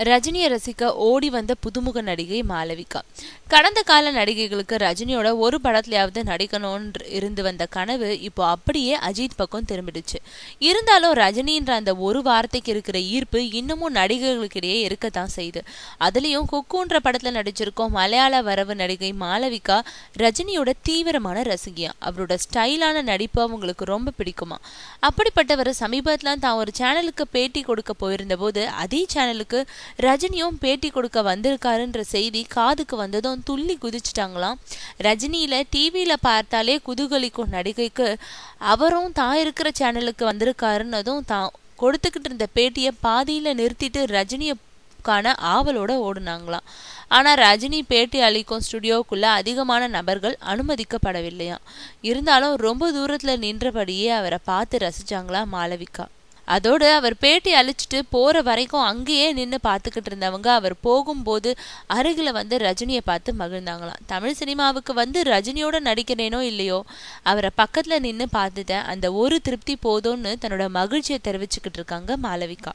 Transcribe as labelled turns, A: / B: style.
A: ரஜினியை ரசிக்க ஓடி வந்த புதுமுக நடிகை மாளவிகா. கடந்த கால நடிகைகளுக்கு ரஜினியோட ஒரு படத்துலயாவது நடிக்கணும்னு இருந்து வந்த கனவு இப்போ அப்படியே அஜித் பக்கம் திரும்பிடுச்சு. இருந்தாலும் ரஜினின்ற அந்த ஒரு வார்த்தைக்கு இருக்கிற ஈர்ப்பு இன்னமும் நடிகர்களுக்கிடையே இருக்கத்தான் செய்யுது. அதுலயும் குக்குன்ற படத்துல நடிச்சிருக்கோம் மலையாள வரவு நடிகை மாளவிகா ரஜினியோட தீவிரமான ரசிகையா. அவரோட ஸ்டைலான நடிப்பு அவங்களுக்கு ரொம்ப பிடிக்குமா. அப்படிப்பட்டவர் சமீபத்துல தான் ஒரு சேனலுக்கு பேட்டி கொடுக்க போயிருந்த போது அதே சேனலுக்கு ரஜினியும் பேட்டி கொடுக்க வந்திருக்காருன்ற செய்தி காதுக்கு வந்ததும் துள்ளி குதிச்சுட்டாங்களாம். ரஜினியில டிவியில பார்த்தாலே குதூகலிக்கும் நடிகைக்கு அவரும் தான் இருக்கிற சேனலுக்கு வந்திருக்காருன்னதும் தான் கொடுத்துக்கிட்டு இருந்த பேட்டியை பாதியில நிறுத்திட்டு ரஜினியை காண ஆவலோட ஓடுனாங்களாம். ஆனா ரஜினி பேட்டி அளிக்கும் ஸ்டுடியோக்குள்ள அதிகமான நபர்கள் அனுமதிக்கப்படவில்லையா. இருந்தாலும் ரொம்ப தூரத்துல நின்றபடியே அவரை பார்த்து ரசிச்சாங்களா மாளவிகா. அதோடு அவர் பேட்டி அழிச்சிட்டு போற வரைக்கும் அங்கேயே நின்று பார்த்துக்கிட்டு இருந்தவங்க அவர் போகும்போது அருகில வந்து ரஜினியை பார்த்து மகிழ்ந்தாங்களாம். தமிழ் சினிமாவுக்கு வந்து ரஜினியோட நடிக்கிறேனோ இல்லையோ அவரை பக்கத்துல நின்று பார்த்துட்டேன், அந்த ஒரு திருப்தி போதும்னு தன்னோட மகிழ்ச்சியை தெரிவிச்சுக்கிட்டு இருக்காங்க மாளவிகா.